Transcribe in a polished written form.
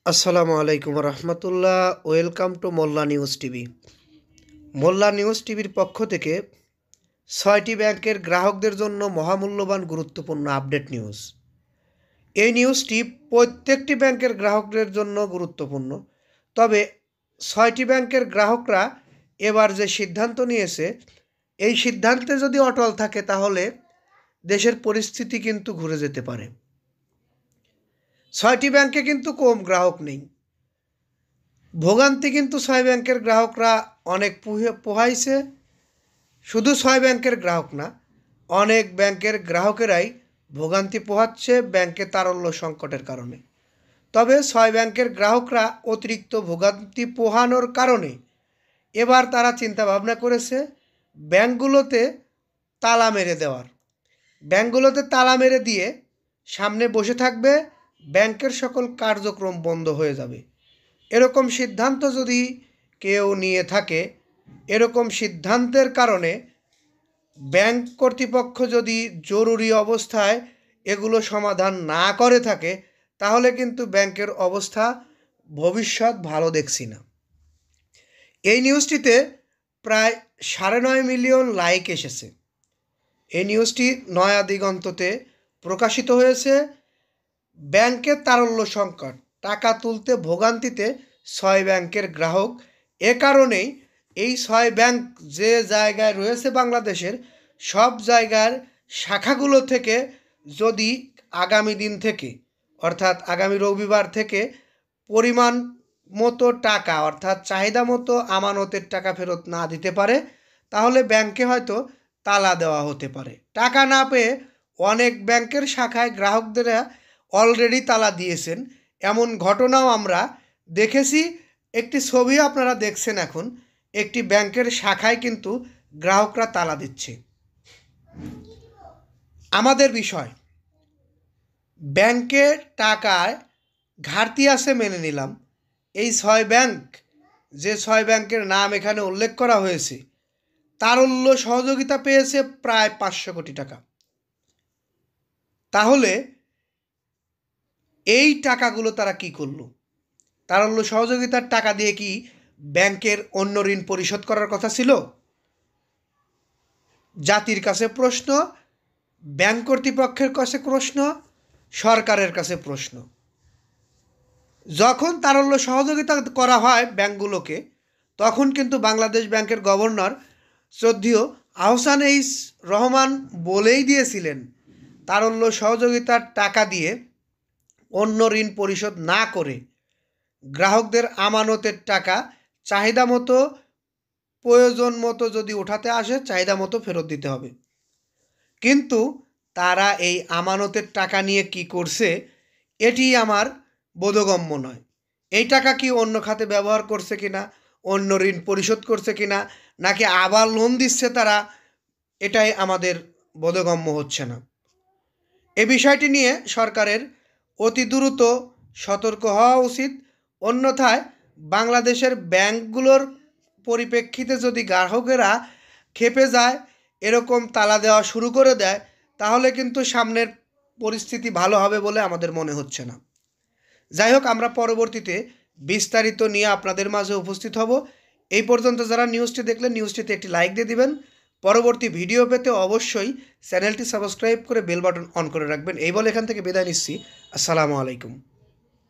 আসসালামু আলাইকুম রহমতুল্লাহ। Welcome to Molla news TV. Molla news টিভির পক্ষ থেকে 6টি ব্যাংকের গ্রাহকদের জন্য মহামূল্যবান গুরুত্বপূর্ণ আপডেট নিউজ। এই নিউজটি প্রত্যেকটি ব্যাংকের গ্রাহকদের জন্য গুরুত্বপূর্ণ। তবে 6টি ব্যাংকের গ্রাহকরা এবার যে সিদ্ধান্ত নিয়েছে, এই সিদ্ধান্তে যদি অটল থাকে তাহলে দেশের পরিস্থিতি কিন্তু ঘুরে যেতে পারে। 6টি ব্যাংকে কিন্তু কম গ্রাহক নেই। ভোগান্তি কিন্তু 6 ব্যাংকের গ্রাহকরা অনেক পোহাইছে। শুধু 6 ব্যাংকের গ্রাহক না, অনেক ব্যাংকের গ্রাহকেরাই ভোগান্তি পোহাচ্ছে ব্যাংকে তারল্য সংকটের কারণে। তবে 6 ব্যাংকের গ্রাহকরা অতিরিক্ত ভোগান্তি পোহানোর কারণে এবার তারা চিন্তা ভাবনা করেছে ব্যাংকগুলোতে তালা মেরে দেওয়ার। ব্যাংকগুলোতে তালা মেরে দিয়ে সামনে বসে থাকবে, ব্যাংকের সকল কার্যক্রম বন্ধ হয়ে যাবে। এরকম সিদ্ধান্ত যদি কেউ নিয়ে থাকে, এরকম সিদ্ধান্তের কারণে ব্যাংক কর্তৃপক্ষ যদি জরুরি অবস্থায় এগুলো সমাধান না করে থাকে, তাহলে কিন্তু ব্যাংকের অবস্থা ভবিষ্যৎ ভালো দেখছি না। এই নিউজটিতে প্রায় 9.5 মিলিয়ন লাইক এসেছে। এই নিউজটি নয়া দিগন্ততে প্রকাশিত হয়েছে। ব্যাংকের তারল্য সংকট, টাকা তুলতে ভোগান্তিতে 6 ব্যাংকের গ্রাহক। এ কারণেই এই 6 ব্যাংক যে জায়গায় রয়েছে বাংলাদেশের সব জায়গার শাখাগুলো থেকে যদি আগামী দিন থেকে, অর্থাৎ আগামী রবিবার থেকে পরিমাণ মতো টাকা, অর্থাৎ চাহিদা মতো আমানতের টাকা ফেরত না দিতে পারে, তাহলে ব্যাংকে হয়তো তালা দেওয়া হতে পারে। টাকা না পেয়ে অনেক ব্যাংকের শাখায় গ্রাহকদেরা অলরেডি তালা দিয়েছেন, এমন ঘটনাও আমরা দেখেছি। একটি ছবি আপনারা দেখছেন এখন, একটি ব্যাংকের শাখায় কিন্তু গ্রাহকরা তালা দিচ্ছে। আমাদের বিষয়, ব্যাংকের টাকায় ঘাটতি আছে মেনে নিলাম। এই 6 ব্যাংক, যে 6 ব্যাংকের নাম এখানে উল্লেখ করা হয়েছে, তারল্য সহযোগিতা পেয়েছে প্রায় 500 কোটি টাকা। তাহলে এই টাকাগুলো তারা কি করলো? তারল্য সহযোগিতার টাকা দিয়ে কি ব্যাংকের অন্য ঋণ পরিশোধ করার কথা ছিল? জাতির কাছে প্রশ্ন, ব্যাংক কর্তৃপক্ষের কাছে প্রশ্ন, সরকারের কাছে প্রশ্ন। যখন তারল্য সহযোগিতা করা হয় ব্যাংকগুলোকে, তখন কিন্তু বাংলাদেশ ব্যাংকের গভর্নর শ্রদ্ধেয় আহসান এইচ রহমান বলেই দিয়েছিলেন, তারল্য সহযোগিতার টাকা দিয়ে অন্য ঋণ পরিশোধ না করে গ্রাহকদের আমানতের টাকা চাহিদা মতো, প্রয়োজন মতো যদি ওঠাতে আসে, চাহিদা মতো ফেরত দিতে হবে। কিন্তু তারা এই আমানতের টাকা নিয়ে কি করছে, এটি আমার বোধগম্য নয়। এই টাকা কি অন্য খাতে ব্যবহার করছে কিনা, অন্য ঋণ পরিশোধ করছে কিনা, নাকি আবার লোন দিচ্ছে তারা, এটাই আমাদের বোধগম্য হচ্ছে না। এ বিষয়টি নিয়ে সরকারের অতি দ্রুত সতর্ক হওয়া উচিত। অন্যথায় বাংলাদেশের ব্যাংকগুলোর পরিপ্রেক্ষিতে যদি গ্রাহকেরা খেপে যায়, এরকম তালা দেওয়া শুরু করে দেয়, তাহলে কিন্তু সামনের পরিস্থিতি ভালো হবে বলে আমাদের মনে হচ্ছে না। যাই হোক, আমরা পরবর্তীতে বিস্তারিত নিয়ে আপনাদের মাঝে উপস্থিত হব। এই পর্যন্ত যারা নিউজটি দেখলেন, নিউজটিতে একটি লাইক দিয়ে দিবেন। পরবর্তী ভিডিও পেতে অবশ্যই চ্যানেলটি সাবস্ক্রাইব করে বেল বাটন অন করে রাখবেন। এই বলে এখান থেকে বিদায় নিচ্ছি। আসসালামু আলাইকুম।